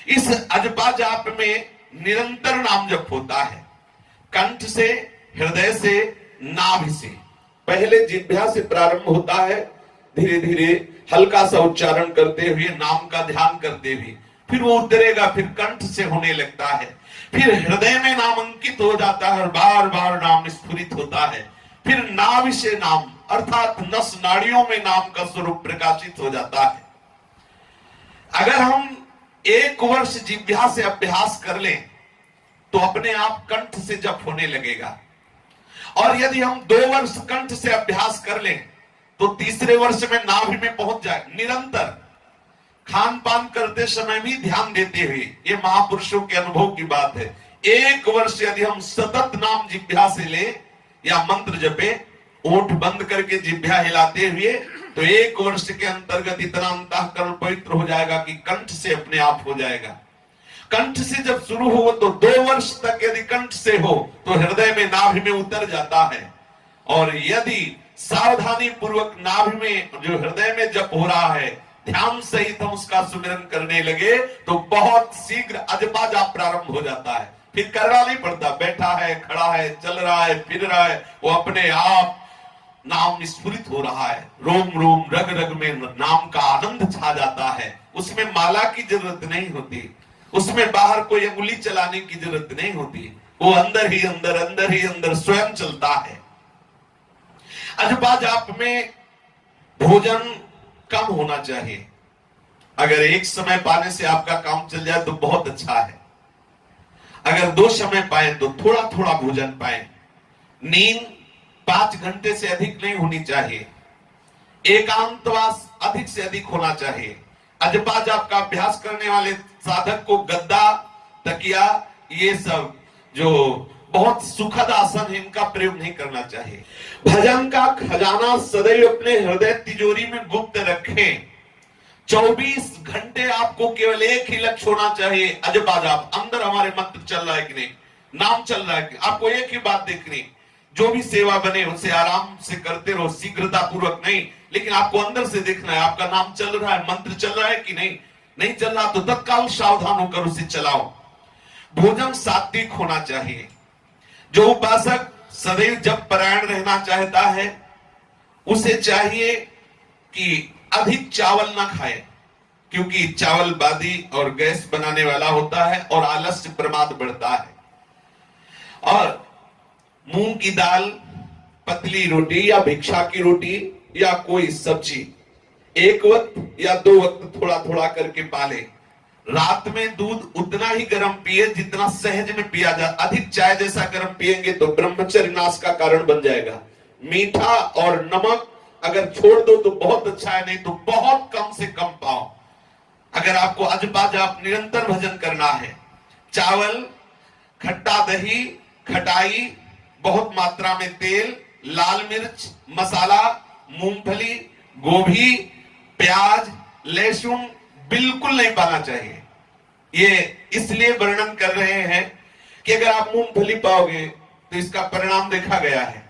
इस अजपा जाप में निरंतर नाम जप होता है, कंठ से, हृदय से, नाभि से। पहले जिह्वा से प्रारंभ होता है, धीरे धीरे हल्का सा उच्चारण करते हुए, नाम का ध्यान करते हुए, फिर वो उतरेगा, फिर कंठ से होने लगता है, फिर हृदय में नाम अंकित हो जाता है और बार बार नाम स्फुरित होता है, फिर नाभि से नाम अर्थात नस नाड़ियों में नाम का स्वरूप प्रकाशित हो जाता है। अगर हम 1 वर्ष जिह्वा से अभ्यास कर लें तो अपने आप कंठ से जप होने लगेगा, और यदि हम 2 वर्ष कंठ से अभ्यास कर लें तो तीसरे वर्ष में नाभि में पहुंच जाए। निरंतर खान पान करते समय भी ध्यान देते हुए, ये महापुरुषों के अनुभव की बात है। 1 वर्ष यदि हम सतत नाम जिह्वा से ले या मंत्र जपे, ओठ बंद करके जिह्वा हिलाते हुए, तो 1 वर्ष के अंतर्गत इतना अंतःकरण पवित्र हो जाएगा कि कंठ से अपने आप हो जाएगा। कंठ से जब शुरू हो तो 2 वर्ष तक यदि कंठ से हो तो हृदय में, नाभि में उतर जाता है, और यदि सावधानी पूर्वक नाभि में, जो हृदय में जप हो रहा है, ध्यान सहित हम उसका सुमिरन करने लगे तो बहुत शीघ्र अजपा जाप प्रारंभ हो जाता है। फिर करना नहीं पड़ता, बैठा है, खड़ा है, चल रहा है, फिर रहा है, वो अपने आप नाम स्फुरित हो रहा है। रोम रोम रग रग में नाम का आनंद छा जाता है। उसमें माला की जरूरत नहीं होती, उसमें बाहर कोई अंगुली चलाने की जरूरत नहीं होती, वो अंदर ही अंदर, अंदर ही अंदर स्वयं चलता है। अजपा जाप में भोजन कम होना चाहिए। अगर एक समय पाने से आपका काम चल जाए तो बहुत अच्छा है, अगर 2 समय पाए तो थोड़ा थोड़ा भोजन पाए। नींद 5 घंटे से अधिक नहीं होनी चाहिए। एकांतवास अधिक से अधिक होना चाहिए। अजपा जाप का अभ्यास करने वाले साधक को गद्दा, तकिया, ये सब जो बहुत सुखद आसन है, इनका प्रयोग नहीं करना चाहिए। भजन का खजाना सदैव अपने हृदय तिजोरी में गुप्त रखें। 24 घंटे आपको केवल एक ही लक्ष्य होना चाहिए, अजपा जाप। अंदर हमारे मंत्र चल रहा है कि नहीं, नाम चल रहा है कि, आपको एक ही बात देखनी, जो भी सेवा बने उसे आराम से करते रहो, शीघ्रता पूर्वक नहीं, लेकिन आपको अंदर से देखना है आपका नाम चल रहा है, मंत्र चल रहा है कि नहीं। नहीं चल रहा तो तत्काल सावधान होकर उसे चलाओ। भोजन सात्विक होना चाहिए। जो उपासक सदैव जप परायण रहना चाहता है, उसे चाहिए कि अधिक चावल ना खाए, क्योंकि चावल बादी और गैस बनाने वाला होता है और आलस्य प्रमाद बढ़ता है। और मूंग की दाल, पतली रोटी या भिक्षा की रोटी या कोई सब्जी 1 वक्त या 2 वक्त थोड़ा थोड़ा करके पाले। रात में दूध उतना ही गर्म पिए जितना सहज में पिया जाए। अधिक चाय जैसा गर्म पिएंगे तो ब्रह्मचर्य नाश का कारण बन जाएगा। मीठा और नमक अगर छोड़ दो तो बहुत अच्छा है, नहीं तो बहुत कम से कम पाओ। अगर आपको अजपा जाप निरंतर भजन करना है, चावल, खट्टा दही, खटाई, बहुत मात्रा में तेल, लाल मिर्च, मसाला, मूंगफली, गोभी, प्याज, लहसुन बिल्कुल नहीं पाना चाहिए। ये इसलिए वर्णन कर रहे हैं कि अगर आप मूंगफली पाओगे तो इसका परिणाम देखा गया है,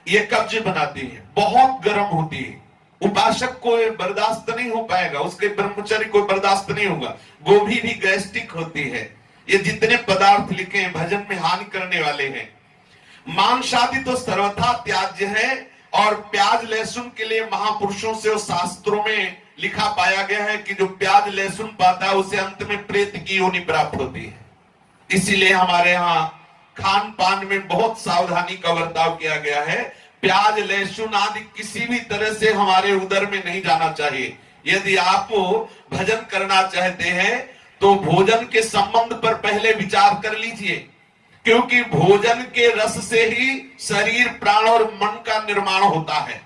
ये कब्ज बनाती है, बहुत गर्म होती है, उपासक को बर्दाश्त नहीं हो पाएगा, उसके ब्रह्मचर्य को बर्दाश्त नहीं होगा। गोभी भी गैस्ट्रिक होती है। ये जितने पदार्थ लिखे हैं भजन में हानि करने वाले हैं। मांस आदि तो सर्वथा त्याज्य है, और प्याज लहसुन के लिए महापुरुषों से और शास्त्रों में लिखा पाया गया है कि जो प्याज लहसुन पाता है उसे अंत में प्रेत की योनि प्राप्त होती है। इसीलिए हमारे यहाँ खान पान में बहुत सावधानी का बर्ताव किया गया है। प्याज लहसुन आदि किसी भी तरह से हमारे उदर में नहीं जाना चाहिए। यदि आप भजन करना चाहते हैं तो भोजन के संबंध पर पहले विचार कर लीजिए, क्योंकि भोजन के रस से ही शरीर, प्राण और मन का निर्माण होता है।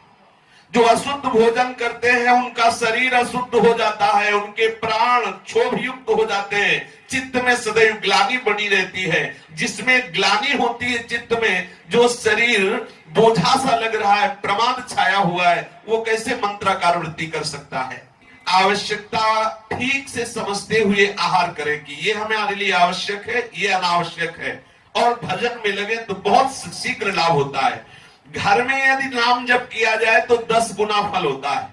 जो अशुद्ध भोजन करते हैं उनका शरीर अशुद्ध हो जाता है, उनके प्राण क्षोभ युक्त हो जाते हैं, चित्त में सदैव ग्लानि बनी रहती है। जिसमें ग्लानि होती है चित्त में, जो शरीर बोझा सा लग रहा है, प्रमाद छाया हुआ है, वो कैसे मंत्राकार वृत्ति कर सकता है। आवश्यकता ठीक से समझते हुए आहार करें कि ये हमारे लिए आवश्यक है, ये अनावश्यक है, और भजन में लगे तो बहुत शीघ्र लाभ होता है। घर में यदि नाम जप किया जाए तो 10 गुना फल होता है।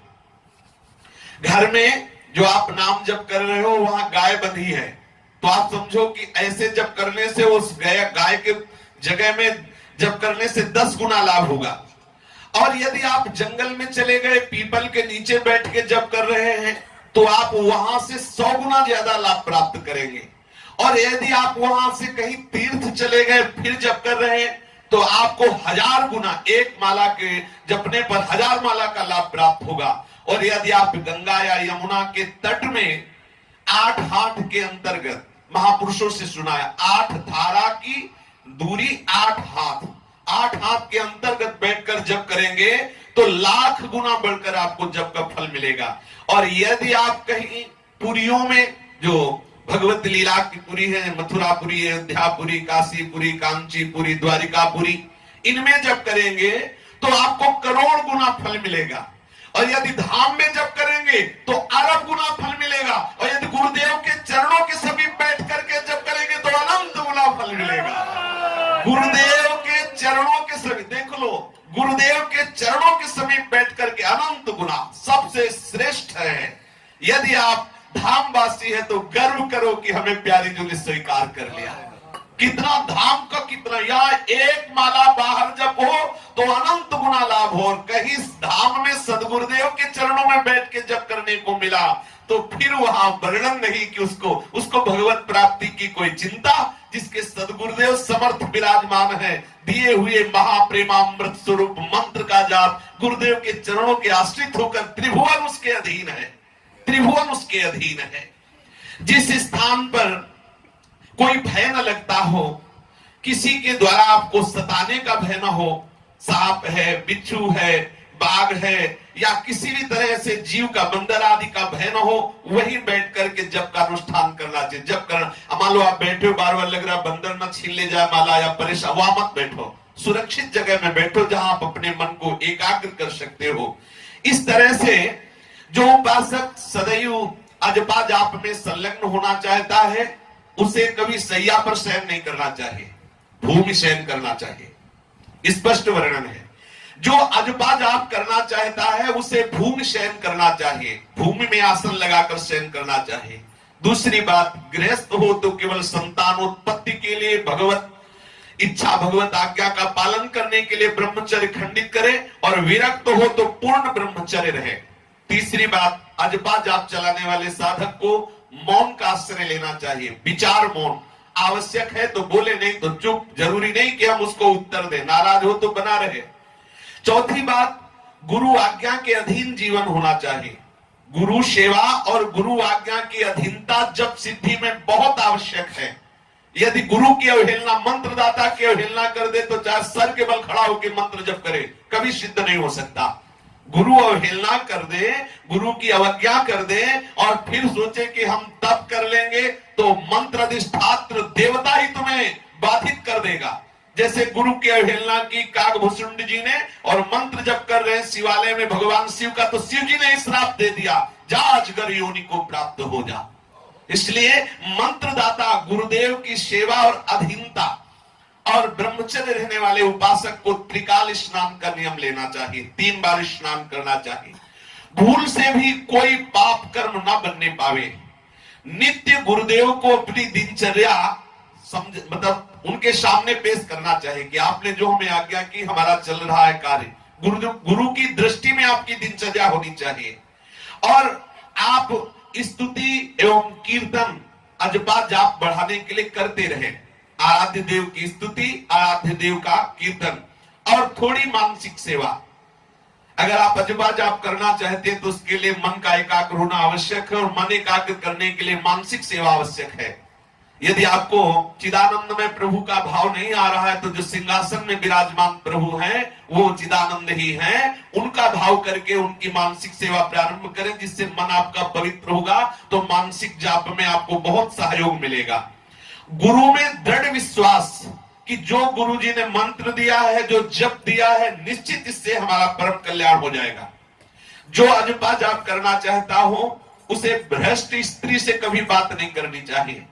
घर में जो आप नाम जप कर रहे हो वहां गाय बंधी है, तो आप समझो कि ऐसे जब करने से उस गाय के जगह में जब करने से 10 गुना लाभ होगा। और यदि आप जंगल में चले गए, पीपल के नीचे बैठ के जब कर रहे हैं, तो आप वहां से 100 गुना ज्यादा लाभ प्राप्त करेंगे। और यदि आप वहां से कहीं तीर्थ चले गए फिर जब कर रहे हैं, तो आपको 1000 गुना, एक माला के जपने पर 1000 माला का लाभ प्राप्त होगा। और यदि आप गंगा या यमुना के तट में 8 हाथ के अंतर्गत, महापुरुषों से सुना है, 8 धारा की दूरी 8 हाथ, 8 हाथ के अंतर्गत बैठकर जप करेंगे तो लाख गुना बढ़कर आपको जप का फल मिलेगा। और यदि आप कहीं पुरियों में, जो भगवत लीला की पुरी है, मथुरापुरी, अयोध्यापुरी, काशीपुरी, कांचीपुरी, द्वारिकापुरी, इनमें जब करेंगे तो आपको करोड़ गुना फल मिलेगा। और यदि धाम में जब करेंगे तो अरब गुना फल मिलेगा। और यदि गुरुदेव के चरणों के समीप बैठ करके जब करेंगे तो अनंत गुना फल मिलेगा। गुरुदेव के चरणों के समीप, देख लो, गुरुदेव के चरणों के समीप बैठ करके अनंत गुना सबसे श्रेष्ठ है। यदि आप धामवासी है तो गर्व करो कि हमें प्यारी जी ने स्वीकार कर लिया। कितना धाम का कितना, या एक माला बाहर जब हो तो अनंत गुना लाभ हो। और कहीं धाम में सदगुरुदेव के चरणों में बैठ के जब करने को मिला तो फिर वहां वर्णन नहीं कि उसको भगवत प्राप्ति की कोई चिंता, जिसके सदगुरुदेव समर्थ विराजमान है, दिए हुए महाप्रेमामृत स्वरूप मंत्र का जाप, गुरुदेव के चरणों के आश्रित होकर त्रिभुवन उसके अधीन है, त्रिभुवन उसके अधीन है। जिस स्थान पर कोई भय न लगता हो, किसी के द्वारा आपको सताने का भय न हो, सांप है, बिच्छू है, बाघ है, या किसी भी तरह से जीव का, बंदर आदि का भय न हो, वही बैठ करके जप का अनुष्ठान करना चाहिए। जप करना, मान लो आप बैठे हो, बार बार लग रहा बंदर न छीन ले जाए माला या परेशान, वहां मत बैठो, सुरक्षित जगह में बैठो जहां आप अपने मन को एकाग्र कर सकते हो। इस तरह से जो उपासक सदैव अजपा जाप में संलग्न होना चाहता है, उसे कभी सैया पर शयन नहीं करना चाहिए, भूमि शयन करना चाहिए। स्पष्ट वर्णन है। जो अजपा जाप करना चाहता है उसे भूमि शयन करना चाहिए, भूमि में आसन लगाकर शयन करना चाहिए। दूसरी बात, गृहस्थ हो तो केवल संतानोत्पत्ति के लिए भगवत इच्छा, भगवत आज्ञा का पालन करने के लिए ब्रह्मचर्य खंडित करे, और विरक्त हो तो पूर्ण ब्रह्मचर्य रहे। तीसरी बात, अजपा जाप चलाने वाले साधक को मौन का आश्रय लेना चाहिए, विचार मौन। आवश्यक है तो बोले, नहीं तो चुप, जरूरी नहीं कि हम उसको उत्तर दें, नाराज हो तो बना रहे। चौथी बात, गुरु आज्ञा के अधीन जीवन होना चाहिए। गुरु सेवा और गुरु आज्ञा की अधीनता जप सिद्धि में बहुत आवश्यक है। यदि गुरु की अवहेलना, मंत्रदाता की अवहेलना कर दे तो चाहे सर के बल खड़ा होकर मंत्र जप करे, कभी सिद्ध नहीं हो सकता। गुरु अवहेलना कर दे, गुरु की अवज्ञा कर दे और फिर सोचे कि हम तप कर लेंगे, तो मंत्र अधिष्ठात्र देवता ही तुम्हें बाधित कर देगा। जैसे गुरु की अवहेलना की काकभूषुंड जी ने, और मंत्र जप कर रहे हैं शिवालय में भगवान शिव का, तो शिव जी ने श्राप दे दिया, जा अजगर योनि को प्राप्त हो जा। इसलिए मंत्रदाता गुरुदेव की सेवा और अधीनता और ब्रह्मचर्य रहने वाले उपासक को त्रिकाल स्नान का नियम लेना चाहिए, 3 बार स्नान करना चाहिए। भूल से भी कोई पाप कर्म ना बनने पावे। नित्य गुरुदेव को अपनी दिनचर्या मतलब उनके सामने पेश करना चाहिए कि आपने जो हमें आज्ञा की, हमारा चल रहा है कार्य। गुरु की दृष्टि में आपकी दिनचर्या होनी चाहिए। और आप स्तुति एवं कीर्तन, अजपा जाप बढ़ाने के लिए करते रहे। आराध्य देव की स्तुति, आराध्य देव का कीर्तन, और थोड़ी मानसिक सेवा। अगर आप अजपा जाप करना चाहते हैं तो उसके लिए मन का एकाग्र होना आवश्यक है, और मन एकाग्र करने के लिए मानसिक सेवा आवश्यक है। यदि आपको चिदानंद में प्रभु का भाव नहीं आ रहा है तो जो सिंहासन में विराजमान प्रभु हैं वो चिदानंद ही हैं, उनका भाव करके उनकी मानसिक सेवा प्रारंभ करें, जिससे मन आपका पवित्र होगा तो मानसिक जाप में आपको बहुत सहयोग मिलेगा। गुरु में दृढ़ विश्वास कि जो गुरु जी ने मंत्र दिया है, जो जप दिया है, निश्चित इससे हमारा परम कल्याण हो जाएगा। जो अजपा जाप करना चाहता हो उसे भ्रष्ट स्त्री से कभी बात नहीं करनी चाहिए।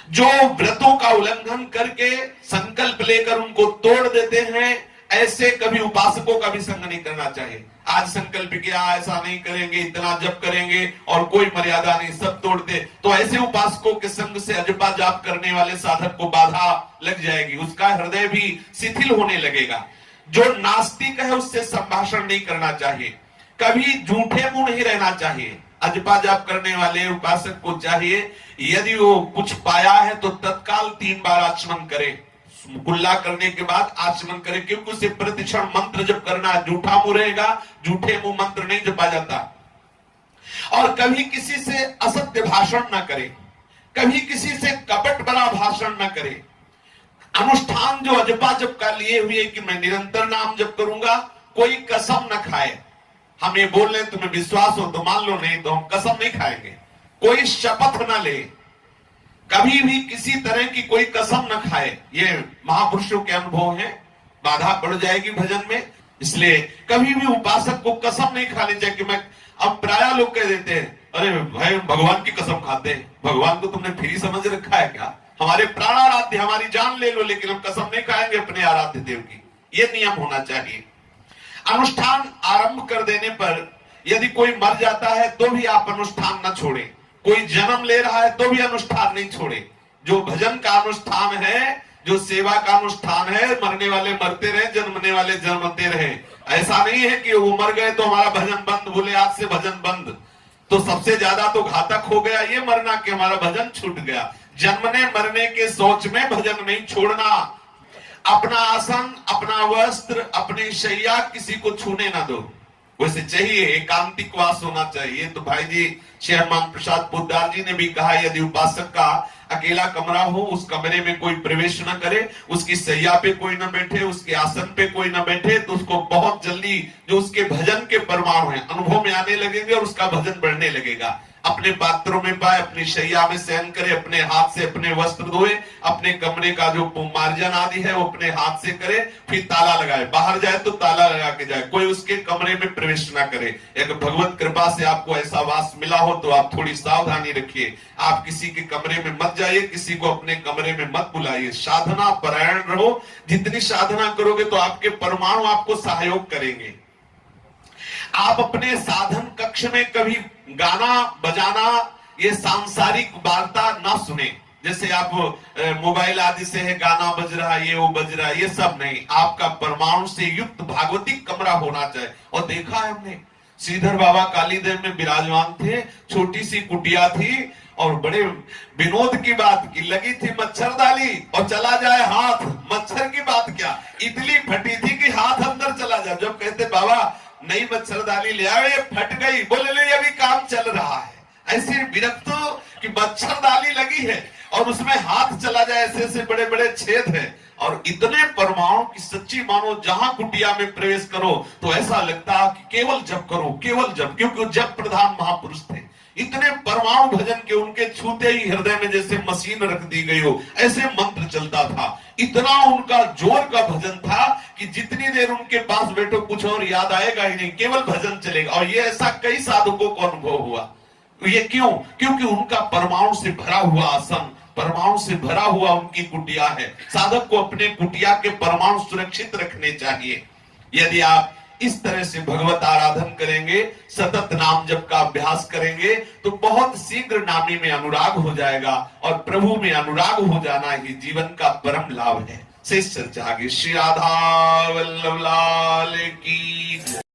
जो व्रतों का उल्लंघन करके संकल्प लेकर उनको तोड़ देते हैं, ऐसे कभी उपासकों का भी संग नहीं करना चाहिए। आज संकल्प किया ऐसा नहीं करेंगे, इतना जप करेंगे और कोई मर्यादा नहीं, सब तोड़ दे, तो ऐसे उपासकों के संग से अजपा जाप करने वाले साधक को बाधा लग जाएगी, उसका हृदय भी शिथिल होने लगेगा। जो नास्तिक है उससे संभाषण नहीं करना चाहिए, कभी झूठे मुंह नहीं रहना चाहिए। अजपा जाप करने वाले उपासक को चाहिए यदि वो कुछ पाया है तो तत्काल 3 बार आचमन करे, कुल्ला करने के बाद आचमन करे, क्योंकि उसे प्रतिक्षण मंत्र जप करना, झूठा मुंह रहेगा, झूठे मुंह मंत्र नहीं जपा जाता। और कभी किसी से असत्य भाषण न करे, कभी किसी से कपट भरा भाषण न करे। अनुष्ठान जो अजपा जप का लिए हुए कि मैं निरंतर नाम जप करूंगा, कोई कसम न खाए। हम ये बोल रहे तुम्हें विश्वास हो तो मान लो, नहीं तो हम कसम नहीं खाएंगे। कोई शपथ न ले, कभी भी किसी तरह की कोई कसम न खाए। ये महापुरुषों के अनुभव है, बाधा पड़ जाएगी भजन में। इसलिए कभी भी उपासक को कसम नहीं खानी चाहिए कि मैं, अब प्राय लोग कह देते हैं अरे भाई भगवान की कसम खाते हैं, भगवान को तुमने फ्री समझ रखा है क्या? हमारे प्राणाराध्य, हमारी जान ले लो, लेकिन हम कसम नहीं खाएंगे अपने आराध्य देव की। ये नियम होना चाहिए। अनुष्ठान आरंभ कर देने पर यदि कोई मर जाता है तो भी आप अनुष्ठान न छोड़े, कोई जन्म ले रहा है तो भी अनुष्ठान नहीं छोड़े। जो भजन का अनुष्ठान है, जो सेवा का अनुष्ठान है, मरने वाले मरते रहे, जन्मने वाले जन्मते रहे। ऐसा नहीं है कि वो मर गए तो हमारा भजन बंद, बोले आज से भजन बंद, तो सबसे ज्यादा तो घातक हो गया ये मरना कि हमारा भजन छूट गया। जन्मने मरने के सोच में भजन नहीं छोड़ना। अपना आसन, अपना वस्त्र, अपनी शैया किसी को छूने ना दो। वैसे चाहिए एकांतिक वास होना चाहिए। तो भाई जी श्री हनुमान प्रसाद पोद्दार जी ने भी कहा यदि उपासक का अकेला कमरा हो, उस कमरे में कोई प्रवेश न करे, उसकी शैया पे कोई न बैठे, उसके आसन पे कोई न बैठे, तो उसको बहुत जल्दी जो उसके भजन के परमाणु हैं अनुभव में आने लगेंगे और उसका भजन बढ़ने लगेगा। अपने पात्रों में पाए, अपनी शैया में शयन करे, अपने हाथ से अपने वस्त्र धोए, अपने कमरे का जो मार्जन आदि है वो अपने हाथ से करे, फिर ताला लगाए, बाहर जाए तो ताला लगा के जाए, कोई उसके कमरे में प्रवेश ना करे। अगर भगवत कृपा से आपको ऐसा वास मिला हो तो आप थोड़ी सावधानी रखिए, आप किसी के कमरे में मत जाइए, किसी को अपने कमरे में मत बुलाइए। साधना परायण रहो, जितनी साधना करोगे तो आपके परमाणु आपको सहयोग करेंगे। आप अपने साधन कक्ष में कभी गाना बजाना, ये सांसारिक वार्ता ना सुने। जैसे आप मोबाइल आदि से है गाना बज रहा है, ये वो बज रहा है, ये सब नहीं। आपका परमाणु से युक्त भागवतिक कमरा होना चाहिए। और देखा है हमने, श्रीधर बाबा कालीदेव में विराजमान थे, छोटी सी कुटिया थी और बड़े विनोद की बात की लगी थी मच्छरदानी, और चला जाए हाथ, मच्छर की बात क्या, इतनी फटी थी कि हाथ अंदर चला जाए। जब कहते बाबा नई मच्छरदानी ले आए, ये फट गई, बोले ले अभी काम चल रहा है। ऐसे विरक्त कि मच्छरदानी लगी है और उसमें हाथ चला जाए, ऐसे बड़े बड़े छेद है और इतने परमाणु की सच्ची मानो, जहां कुटिया में प्रवेश करो तो ऐसा लगता कि केवल जप करो, केवल जप, क्योंकि वो जप प्रधान महापुरुष थे। इतने परमाणु भजन के उनके छूते ही हृदय में जैसे मशीन रख दी गई हो, ऐसे मंत्र चलता था। इतना उनका जोर का भजन था कि जितनी देर उनके पास बैठो कुछ और याद आएगा ही नहीं, केवल भजन चलेगा। और ये ऐसा कई साधकों को अनुभव हुआ। ये क्यों? क्योंकि उनका परमाणु से भरा हुआ आसन, परमाणु से भरा हुआ उनकी कुटिया है। साधक को अपने कुटिया के परमाणु सुरक्षित रखने चाहिए। यदि आप इस तरह से भगवत आराधन करेंगे, सतत नाम जप का अभ्यास करेंगे, तो बहुत शीघ्र नामी में अनुराग हो जाएगा और प्रभु में अनुराग हो जाना ही जीवन का परम लाभ है। शेष चर्चा आगे। श्री राधा वल्लभ लाल की।